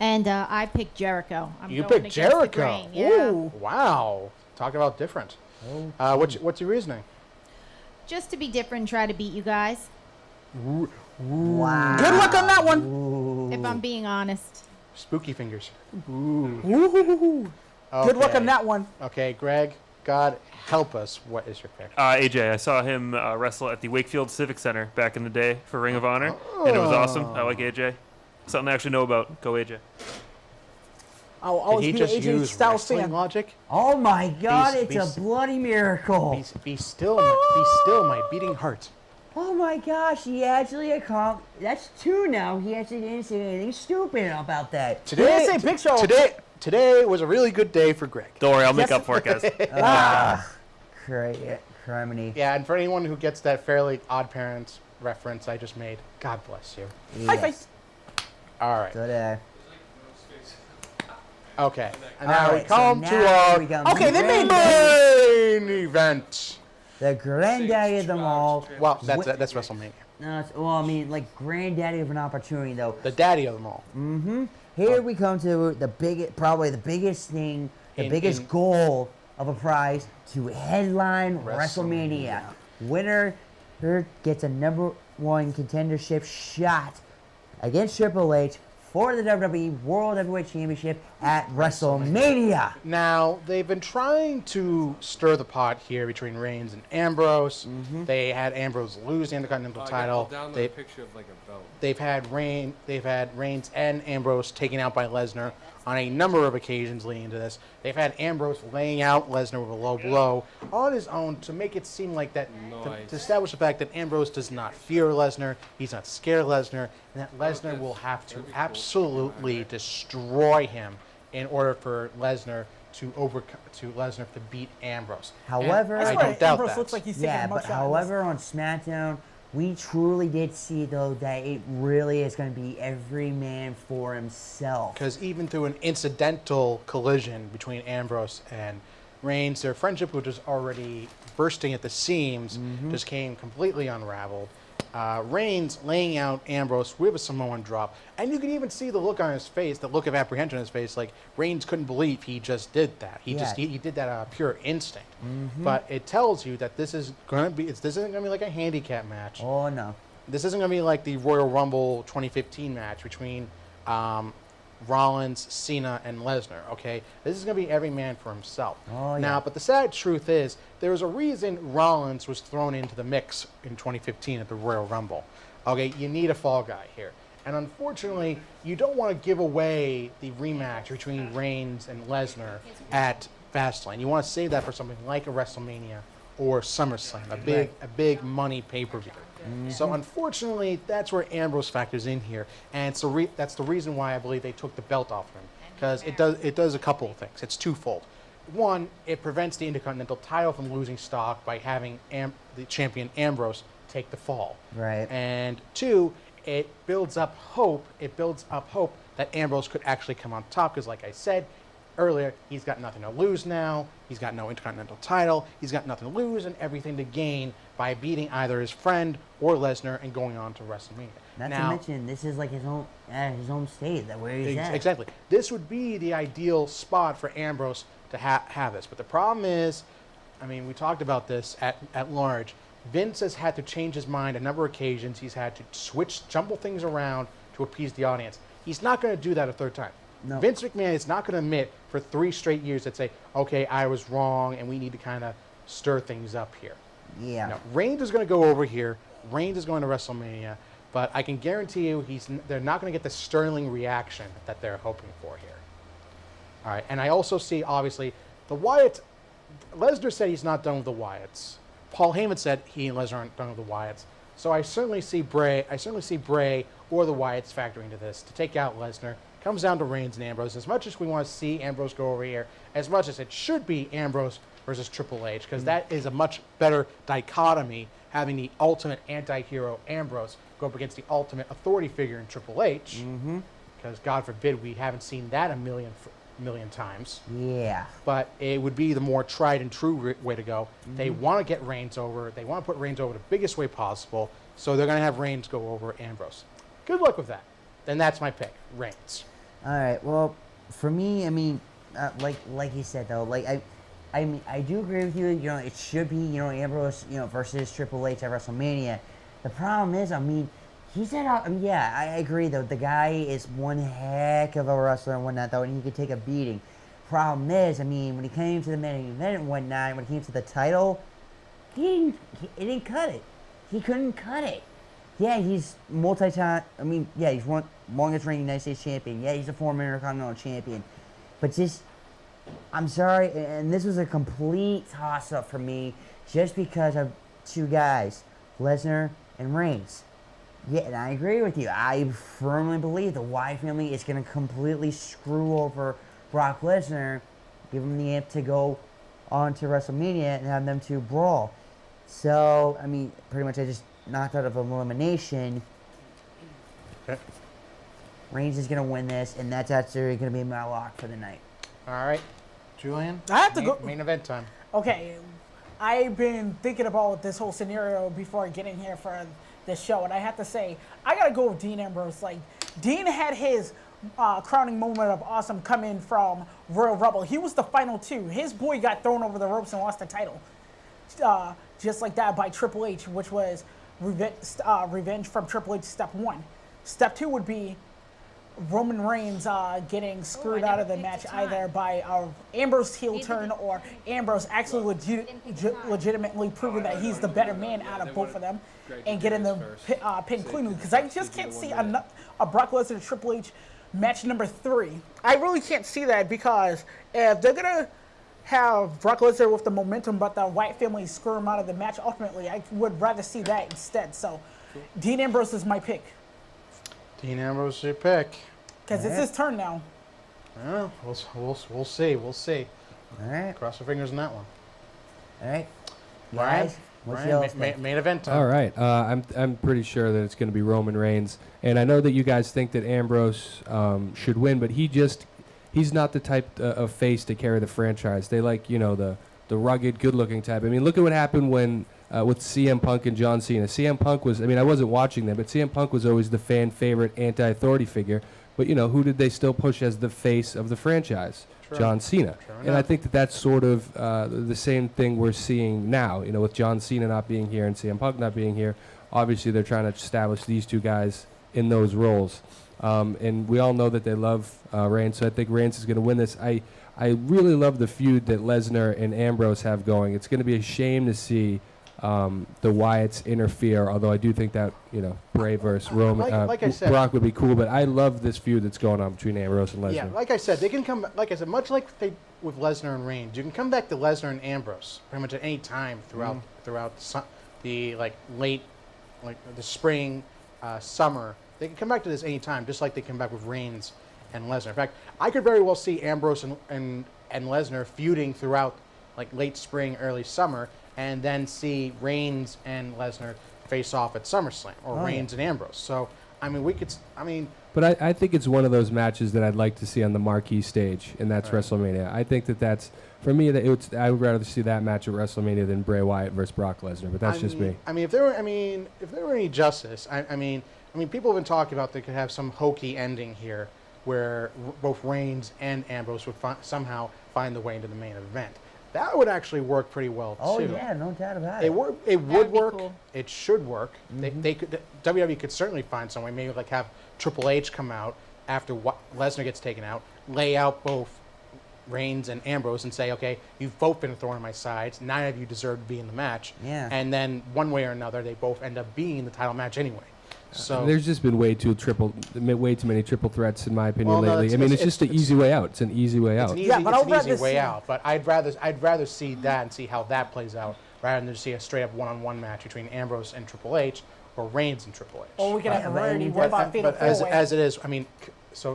And I picked Jericho. I'm You going picked against the Jericho. grain, Yeah. Ooh. Wow. Talk about different. What's your reasoning? Just to be different, try to beat you guys. Wow. Good luck on that one. If I'm being honest. Spooky fingers. Ooh. Good luck on that one. Okay, Greg, God help us. What is your pick? AJ, I saw him wrestle at the Wakefield Civic Center back in the day for Ring of Honor, and it was awesome. I like AJ. Something I actually know about. Go AJ. I'll Did always he be just an AJ use Styles wrestling fan. logic? Oh my God! Be- It's a bloody miracle. Be still, my beating heart. Oh my gosh! He actually That's 2 now. He actually didn't say anything stupid about that. Today, say Big Show. today was a really good day for Greg. Don't worry, I'll make up for it, guys. Criminy. Yeah, and for anyone who gets that Fairly Odd Parents reference I just made, God bless you. High five. All right. Good. Okay. And All now we right, come so to now our we got Okay, they made main event. the granddaddy of them all. Well, that's WrestleMania. No, well, I mean, like granddaddy of an opportunity though. The daddy of them all. Here we come to probably the biggest thing, the biggest goal of a prize to headline WrestleMania. Winner gets a #1 contendership shot against Triple H for the WWE World Heavyweight Championship at WrestleMania. Now, they've been trying to stir the pot here between Reigns and Ambrose. They had Ambrose lose the Intercontinental title. I'll download a picture of like a belt. They've had Reigns and Ambrose taken out by Lesnar on a number of occasions leading into this. They've had Ambrose laying out Lesnar with a low blow on his own to make it seem like that, to establish the fact that Ambrose does not fear Lesnar, he's not scared of Lesnar, and that Lesnar will have to absolutely destroy him in order for Lesnar to beat Ambrose. However, And That's I why don't doubt Ambrose that. looks like he's taking yeah, a but mugshot. however, on SmackDown, we truly did see though that it really is going to be every man for himself. Because even through an incidental collision between Ambrose and Reigns, their friendship, which was already bursting at the seams, just came completely unraveled. Reigns laying out Ambrose with a Samoan drop, and you can even see the look on his face, the look of apprehension on his face, like Reigns couldn't believe he just did that. He did that out of pure instinct. But it tells you that this isn't gonna be like a handicap match. Oh no. This isn't going to be like the Royal Rumble 2015 match between Rollins, Cena, and Lesnar, okay? This is going to be every man for himself. Oh, yeah. Now, but the sad truth is, there's a reason Rollins was thrown into the mix in 2015 at the Royal Rumble. Okay, you need a fall guy here. And unfortunately, you don't want to give away the rematch between Reigns and Lesnar at Fastlane. You want to save that for something like a WrestleMania or SummerSlam, a big money pay-per-view. So unfortunately, that's where Ambrose factors in here, and that's the reason why I believe they took the belt off him, because it does a couple of things. It's twofold. One, it prevents the Intercontinental title from losing stock by having the champion Ambrose take the fall. Right. And two, it builds up hope. It builds up hope that Ambrose could actually come on top, because like I said earlier, he's got nothing to lose now. He's got no Intercontinental title. He's got nothing to lose and everything to gain by beating either his friend or Lesnar and going on to WrestleMania. Not to mention, this is like his own state, that where he's at. Exactly. This would be the ideal spot for Ambrose to have this. But the problem is, I mean, we talked about this at large. Vince has had to change his mind a number of occasions. He's had to jumble things around to appease the audience. He's not going to do that a third time. No. Vince McMahon is not going to admit for 3 straight years that say, okay, I was wrong and we need to kind of stir things up here. Yeah. No, Reigns is going to go over here. Reigns is going to WrestleMania. But I can guarantee you they're not going to get the sterling reaction that they're hoping for here. All right. And I also see, obviously, the Wyatts. Lesnar said he's not done with the Wyatts. Paul Heyman said he and Lesnar aren't done with the Wyatts. So I certainly see Bray or the Wyatts factoring into this to take out Lesnar. Comes down to Reigns and Ambrose. As much as we want to see Ambrose go over here, as much as it should be Ambrose versus Triple H, because that is a much better dichotomy, having the ultimate anti-hero Ambrose go up against the ultimate authority figure in Triple H. Because God forbid we haven't seen that a million times. Yeah. But it would be the more tried and true way to go. They want to get Reigns over. They want to put Reigns over the biggest way possible. So they're going to have Reigns go over Ambrose. Good luck with that. Then that's my pick, Reigns. All right. Well, for me, I mean, like you said though, like I mean, I do agree with you. You know, it should be Ambrose, versus Triple H at WrestleMania. The problem is, I mean, yeah, I agree though. The guy is one heck of a wrestler and whatnot though, and he could take a beating. Problem is, I mean, when he came to the main event and whatnot, when he came to the title, he didn't cut it. He couldn't cut it. Yeah, he's multi-time. I mean, yeah, he's one longest reigning United States champion. Yeah, he's a former Intercontinental champion. But I'm sorry, and this was a complete toss-up for me, just because of 2 guys, Lesnar and Reigns. Yeah, and I agree with you. I firmly believe the Wyatt family is going to completely screw over Brock Lesnar, give him the amp to go on to WrestleMania and have them two brawl. So, I mean, pretty much I just knocked out of elimination. Okay. Reigns is going to win this, and that's actually going to be my lock for the night. All right, Julian. I have to go. Main event time. Okay, I've been thinking about this whole scenario before getting here for this show, and I have to say, I gotta go with Dean Ambrose. Like, Dean had his crowning moment of awesome coming from Royal Rumble. He was the final two. His boy got thrown over the ropes and lost the title, just like that by Triple H, which was revenge from Triple H. Step 1. Step 2 would be Roman Reigns getting screwed out of the match either by Ambrose heel turn or Ambrose actually legitimately proving that he's the better man out of both of them and getting the pin cleanly. Because I just can't see a Brock Lesnar Triple H match number 3. I really can't see that, because if they're going to have Brock Lesnar with the momentum but the Wyatt family screw him out of the match ultimately, I would rather see that instead. So Dean Ambrose is my pick. Dean Ambrose is your pick. Because it's his turn now. Well, we'll see. We'll see. All right. Cross our fingers on that one. All right. Brian, Guys, what's yours? main event time. All right, I'm pretty sure that it's going to be Roman Reigns, and I know that you guys think that Ambrose should win, but he's not the type of face to carry the franchise. They like, the rugged, good-looking type. I mean, look at what happened when with CM Punk and John Cena. CM Punk was, I wasn't watching them, but CM Punk was always the fan favorite anti-authority figure. But, who did they still push as the face of the franchise? True. John Cena. True And I think that that's sort of the same thing we're seeing now, with John Cena not being here and CM Punk not being here. Obviously, they're trying to establish these two guys in those roles. And we all know that they love Reigns, so I think Reigns is going to win this. I really love the feud that Lesnar and Ambrose have going. It's going to be a shame to see the Wyatts interfere, although I do think that, Bray versus Roman, like I said, Brock would be cool, but I love this feud that's going on between Ambrose and Lesnar. Yeah, like I said, they can come. Like I said, much like they with Lesnar and Reigns, you can come back to Lesnar and Ambrose pretty much at any time throughout the late, the spring, summer. They can come back to this any time, just like they come back with Reigns and Lesnar. In fact, I could very well see Ambrose and Lesnar feuding throughout late spring, early summer, and then see Reigns and Lesnar face off at SummerSlam, or Reigns and Ambrose. So, But I think it's one of those matches that I'd like to see on the marquee stage, and that's WrestleMania. I think that's, for me, I would rather see that match at WrestleMania than Bray Wyatt versus Brock Lesnar, but that's just me. If there were any justice, people have been talking about they could have some hokey ending here where both Reigns and Ambrose would somehow find the way into the main event. That would actually work pretty well too. Oh yeah, no doubt about it. It would work. Cool. It should work. They could. WWE could certainly find some way. Maybe have Triple H come out after Lesnar gets taken out, lay out both Reigns and Ambrose, and say, "Okay, you've both been a thorn in my sides. None of you deserve to be in the match." Yeah. And then one way or another, they both end up being in the title match anyway. So There's just been way too many triple threats, in my opinion, Well, no, lately. It's just an easy way out. It's an easy way It's out. an easy, Yeah, but I'd it's an easy rather way see- out. But I'd rather see that and see how that plays out rather than just see a straight up one-on-one match between Ambrose and Triple H or Reigns and Triple H. Or we can have a But- rarity. but- What about Fatal But as 4-Way? it is,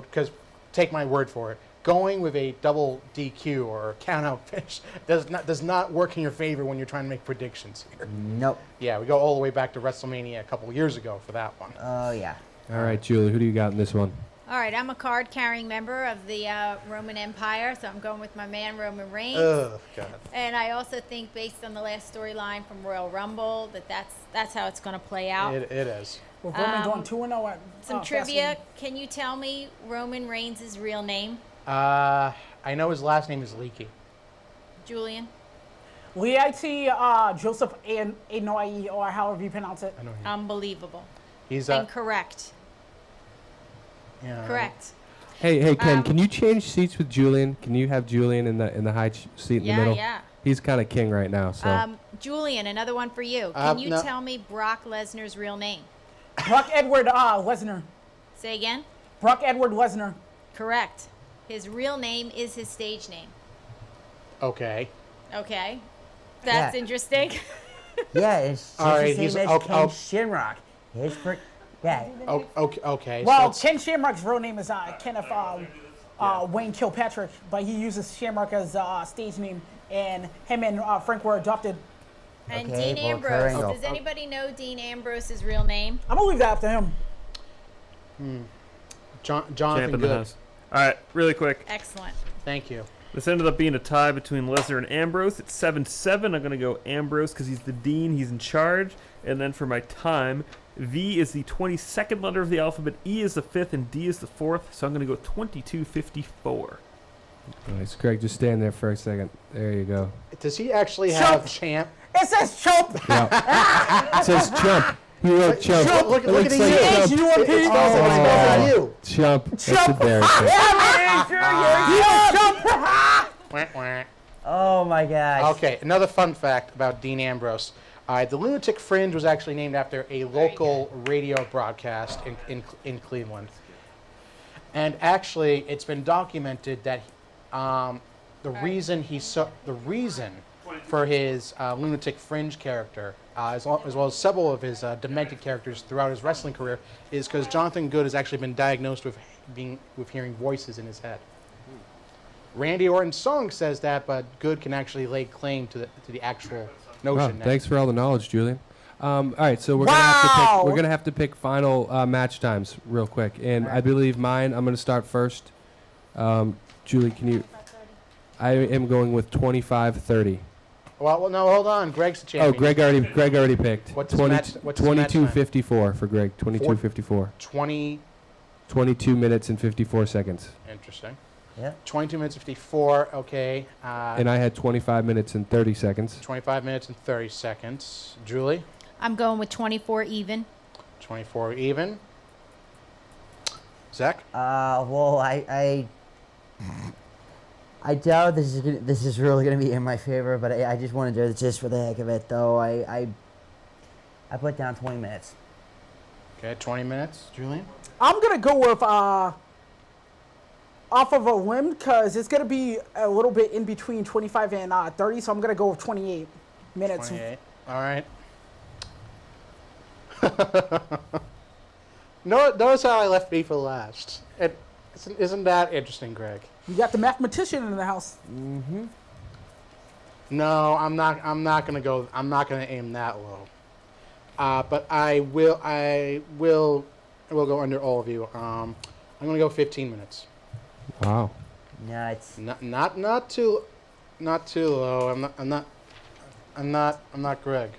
because take my word for it, going with a double DQ or count out finish does not work in your favor when you're trying to make predictions here. Nope. Yeah, we go all the way back to WrestleMania a couple years ago for that one. Oh yeah. All right, Julie, who do you got in this one? All right, I'm a card-carrying member of the Roman Empire, so I'm going with my man Roman Reigns. Ugh, God. And I also think, based on the last storyline from Royal Rumble, that's how it's going to play out. It is. With Roman going 2-0 at Some Fastlane. trivia. Can you tell me Roman Reigns' real name? I know his last name is Leaky. Julian? Leite Joseph Anoa'i, or however you pronounce it. I know him. Unbelievable. He's Incorrect. yeah, Correct. Hey, Ken, can you change seats with Julian? Can you have Julian in the high seat in the middle? Yeah. He's kind of king right now, so. Julian, another one for you. Can you no. tell me Brock Lesnar's real name? Brock Edward Lesnar. Say again? Brock Edward Lesnar. Correct. His real name is his stage name. Okay. Okay. That's Yeah. interesting. Yeah, it's just All right, the same he's- as oh, Ken oh. Shamrock. Yeah. Okay. Well, so Ken Shamrock's real name is Kenneth Wayne Kilpatrick, but he uses Shamrock as stage name, and him and Frank were adopted. And Okay, Dean well, Ambrose. Kurt Does anybody know Dean Ambrose's real name? I'm gonna leave that up to him. Jonathan Champ in the Good. house. All right, really quick. Excellent. Thank you. This ended up being a tie between Lesnar and Ambrose. It's 7-7. I'm going to go Ambrose because he's the dean. He's in charge. And then for my time, V is the 22nd letter of the alphabet, E is the 5th, and D is the 4th. So I'm going to go 22:54. Nice, Greg. Just stand there for a second. There you go. Does he actually Chump. have champ? It says Chump. Yeah. It says chump. He wrote chump. Chump, look It at looks the like U. chump. H-U-M-P. It spells like you. Chump. That's Chump. embarrassing. Wah, wah. Oh my gosh. Okay, another fun fact about Dean Ambrose. The Lunatic Fringe was actually named after a local radio broadcast in Cleveland. And actually, it's been documented that the reason for his Lunatic Fringe character, as well as several of his demented characters throughout his wrestling career, is because Jonathan Good has actually been diagnosed with hearing voices in his head. Randy Orton's song says that, but Good can actually lay claim to the actual Wow, notion. thanks for all the knowledge, Julian. All right, so we're Wow. gonna have to pick final match times real quick, and I believe mine. I'm gonna start first. Julie, can you? I am going with 25-30. Well, no, hold on. Greg's the champion. Oh, Greg already picked. What's his match- what's his match 22:54 for Greg. 22:54. 20. 22 minutes and 54 seconds. Interesting. Yeah. 22 minutes 54. Okay. And I had 25 minutes and 30 seconds. 25 minutes and 30 seconds. Julie, I'm going with 24 even. 24 even. Zach, Well, I doubt this is really gonna be in my favor, but I just want to do this just for the heck of it, though. I put down 20 minutes. okay, 20 minutes. Julian, I'm gonna go with off of a limb because it's gonna be a little bit in between 25 and 30, so I'm gonna go with 28 minutes. 28. All right. Notice how I left B for last. Isn't that interesting, Greg? You got the mathematician in the house. No, I'm not gonna go. I'm not gonna aim that low. But I will go under all of you. I'm gonna go 15 minutes. Wow. No, it's Not too low. I'm not Greg.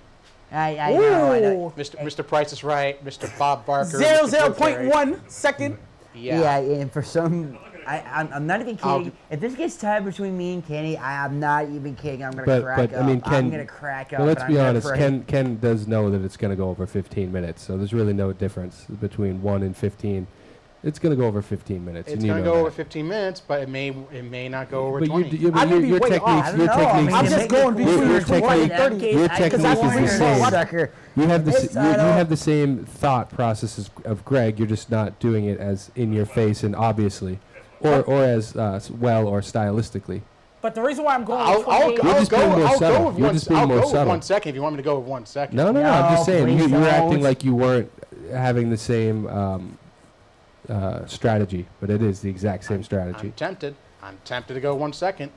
I know. Ooh. Mr. Price is right. Mr. Bob Barker. 0.1 second. Yeah, and for some, I'm not even I'll- kidding. If this gets tied between me and Kenny, I'm not even kidding. I'm gonna But crack up. I mean, Ken. I'm gonna crack up. But let's and be I'm honest. afraid. Ken does know that it's going to go over 15 minutes, so there's really no difference between 1 and 15. It's going to go over 15 minutes. It's and you gonna know go that. over 15 minutes, but it may not go over But 20. I may be your way off. techniques, I don't your know. I mean, techniques, I'm you just make going it between your 20 and 30. technique- Your I- 'cause technique I is want the to same. sucker. You have the This you side up. have the same thought process of Greg. You're just not doing it as in your face and obviously, or as well or stylistically. But the reason why I'm going I'll with 28 You're just being more I'll subtle. go with You're one. just being I'll more go with subtle. 1 second if you want me to go with 1 second. No, I'm just No, saying please you were acting don't. like you weren't having the same strategy, but it is the exact same strategy. I'm tempted to go 1 second.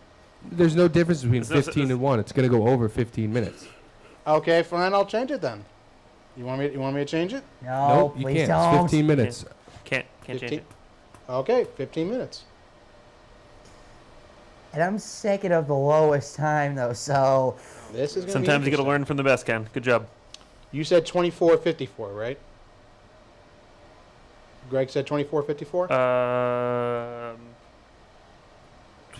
There's no difference between Is this- 15 and 1. It's going to go over 15 minutes. Okay, fine. I'll change it then. You want me to change it? No, Nope, you please can't. don't. It's 15 minutes. Can't change 15 it. Okay, 15 minutes. And I'm second of the lowest time though, so This is gonna Sometimes be you got to interesting. learn from the best, Ken. Good job. You said 24:54, right? Greg said 24:54.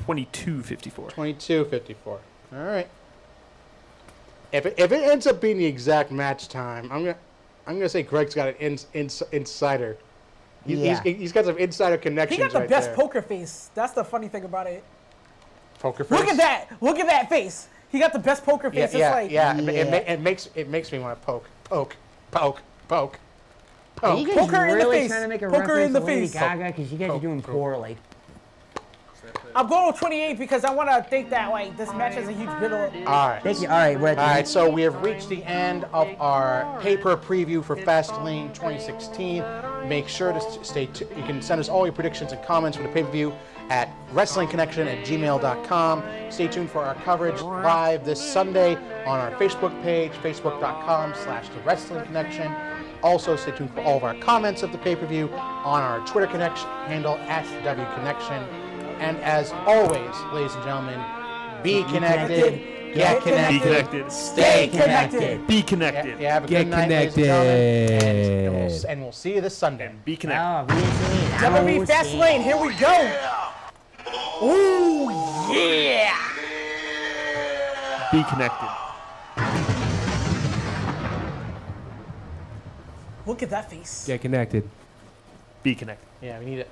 22:54. 22:54. All right. If it ends up being the exact match time, I'm gonna say Greg's got an insider. Yeah. He's got some insider connections. He got the right best there. poker face. That's the funny thing about it. Poker face. Look at that. Look at that face. He got the best poker Yeah, face. yeah, It's like, yeah. Yeah. It makes me want to poke. are you guys Poker in the really face. trying to make a Poker reference in the to Lady face. Gaga because you guys are doing Poke. poorly. I'm going with 28 because I want to think that like this match has a huge build. All right. Thank you. All right, we're at the All right, so we have reached the end of our paper preview for Fastlane 2016. Make sure to stay tuned. You can send us all your predictions and comments for the pay-per-view at wrestlingconnection@gmail.com. Stay tuned for our coverage live this Sunday on our Facebook page, facebook.com/thewrestlingconnection. Also, stay tuned for all of our comments of the pay-per-view on our Twitter connection handle @WConnection. And as always, ladies and gentlemen, be connected, get Be connected, connected. stay connected. Be connected. Yeah, have a Get good night, ladies and gentlemen, connected. and we'll see you this Sunday. Be connected. Oh, we didn't see it. WWE Oh, Fastlane, here we go. Ooh, yeah. Be connected. Look at that face. Get connected. Be connected. Yeah, we need it.